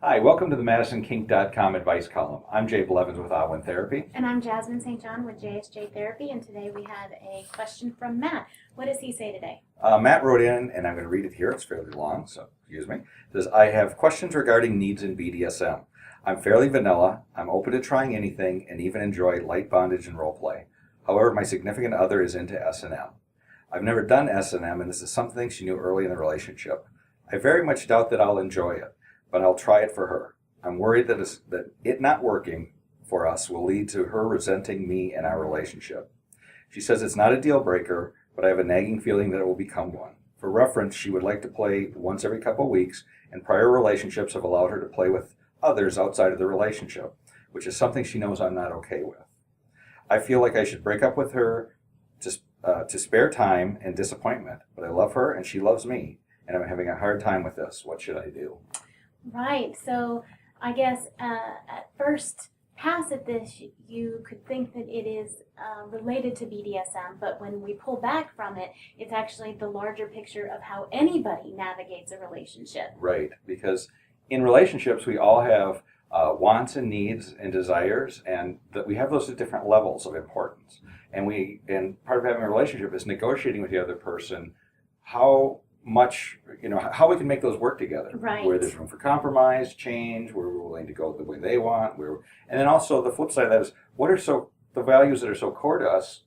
Hi, welcome to the MadisonKink.com advice column. I'm Jay Blevins with Awen Therapy. And I'm Jasmine St. with JSJ Therapy, and today we have a question from Matt. What does he say today? Matt wrote in, and I'm going to read it here. It's fairly long, so excuse me. It says, I have questions regarding needs in BDSM. I'm fairly vanilla. I'm open to trying anything and even enjoy light bondage and role play. However, my significant other is into S&M. I've never done S&M, and this is something she knew early in the relationship. I very much doubt that I'll enjoy it, but I'll try it for her. I'm worried that it not working for us will lead to her resenting me and our relationship. She says it's not a deal breaker, but I have a nagging feeling that it will become one. For reference, she would like to play once every couple of weeks, and prior relationships have allowed her to play with others outside of the relationship, which is something she knows I'm not okay with. I feel like I should break up with her to spare time and disappointment, but I love her and she loves me, and I'm having a hard time with this. What should I do? Right, so I guess at first pass at this, you could think that it is related to BDSM, but when we pull back from it, it's actually the larger picture of how anybody navigates a relationship. Right, because in relationships, we all have wants and needs and desires, and that we have those at different levels of importance. And part of having a relationship is negotiating with the other person how much, how we can make those work together. Right. Where there's room for compromise, change, where we're willing to go the way they want. And then also the flip side of that is, what are the values that are so core to us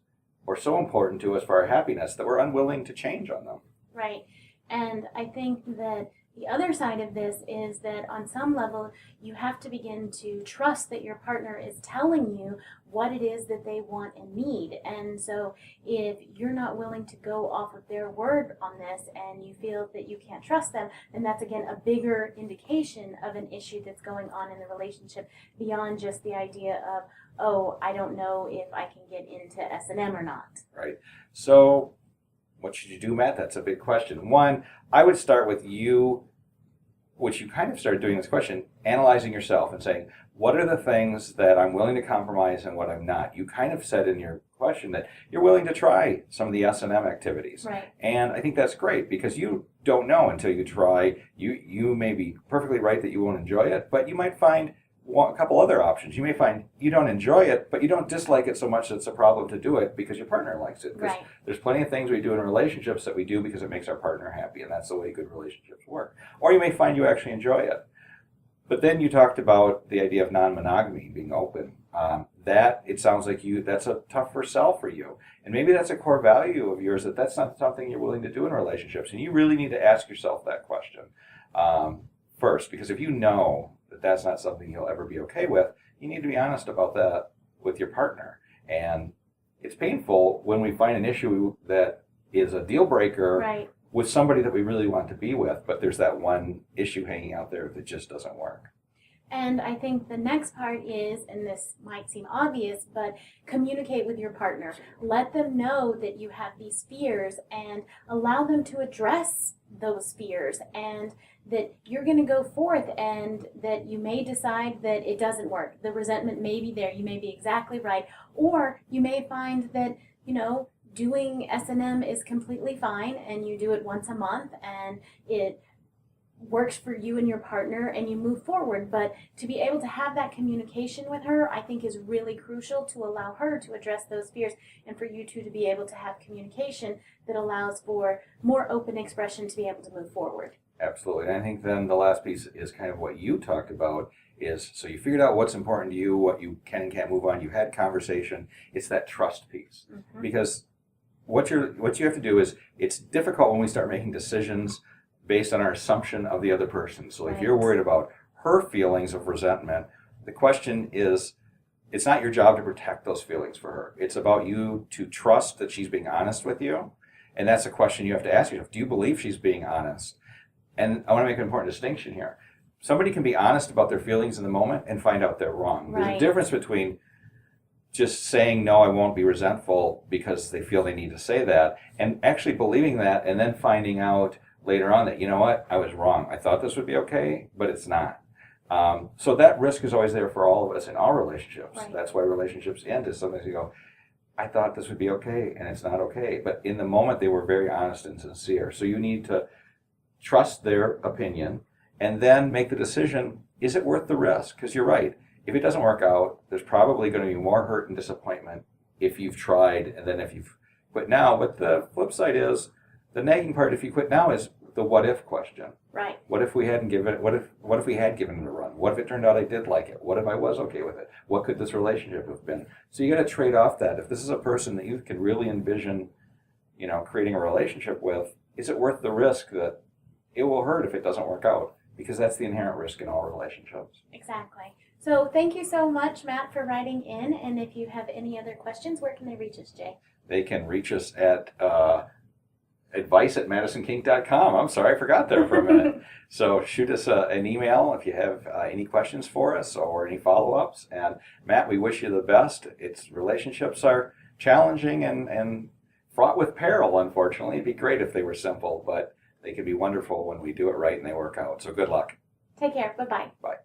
or so important to us for our happiness that we're unwilling to change on them? Right. And I think that the other side of this is that on some level, you have to begin to trust that your partner is telling you what it is that they want and need. And so if you're not willing to go off of their word on this and you feel that you can't trust them, then that's again a bigger indication of an issue that's going on in the relationship beyond just the idea of, oh, I don't know if I can get into S&M or not. Right. So what should you do, Matt? That's a big question. One, I would start with you, which you kind of started doing this question, analyzing yourself and saying, what are the things that I'm willing to compromise and what I'm not? You kind of said in your question that you're willing to try some of the S&M activities. Right. And I think that's great because you don't know until you try. You may be perfectly right that you won't enjoy it, but you might find a couple other options. You may find you don't enjoy it, but you don't dislike it so much that it's a problem to do it because your partner likes it. Right. There's plenty of things we do in relationships that we do because it makes our partner happy, and that's the way good relationships work. Or you may find you actually enjoy it. But then you talked about the idea of non-monogamy, being open. That, it sounds like that's a tougher sell for you. And maybe that's a core value of yours, that's not something you're willing to do in relationships. And you really need to ask yourself that question first, because if you know that that's not something you'll ever be okay with, you need to be honest about that with your partner. And it's painful when we find an issue that is a deal breaker. Right. With somebody that we really want to be with, but there's that one issue hanging out there that just doesn't work. And I think the next part is, and this might seem obvious, but communicate with your partner. Let them know that you have these fears and allow them to address those fears, and that you're going to go forth and that you may decide that it doesn't work. The resentment may be there. You may be exactly right. Or you may find that, doing S&M is completely fine and you do it once a month and it works for you and your partner and you move forward. But to be able to have that communication with her, I think is really crucial to allow her to address those fears and for you two to be able to have communication that allows for more open expression to be able to move forward. Absolutely. And I think then the last piece is kind of what you talked about is, so you figured out what's important to you, what you can and can't move on. You had conversation. It's that trust piece. Mm-hmm. Because what you have to do is, it's difficult when we start making decisions based on our assumption of the other person. So if you're worried about her feelings of resentment, the question is, it's not your job to protect those feelings for her. It's about you to trust that she's being honest with you. And that's a question you have to ask yourself. Do you believe she's being honest? And I want to make an important distinction here. Somebody can be honest about their feelings in the moment and find out they're wrong. Right. There's a difference between just saying, no, I won't be resentful because they feel they need to say that, and actually believing that and then finding out later on that, you know what, I was wrong. I thought this would be okay, but it's not. So that risk is always there for all of us in our relationships. Right. That's why relationships end, is sometimes you go, I thought this would be okay, and it's not okay. But in the moment, they were very honest and sincere. So you need to trust their opinion and then make the decision, is it worth the risk? Because you're right. If it doesn't work out, there's probably going to be more hurt and disappointment if you've tried than if you've quit now. But the flip side is, the nagging part, if you quit now, is the what if question. Right. What if we hadn't given it, what if we had given it a run? What if it turned out I did like it? What if I was okay with it? What could this relationship have been? So you got to trade off that. If this is a person that you can really envision, creating a relationship with, is it worth the risk that it will hurt if it doesn't work out? Because that's the inherent risk in all relationships. Exactly. So thank you so much, Matt, for writing in. And if you have any other questions, where can they reach us, Jay? They can reach us at advice@madisonking.com. I'm sorry, I forgot there for a minute. So shoot us an email if you have any questions for us or any follow-ups. And Matt, we wish you the best. Relationships are challenging and fraught with peril, unfortunately. It'd be great if they were simple, but they can be wonderful when we do it right and they work out. So good luck. Take care. Bye-bye. Bye.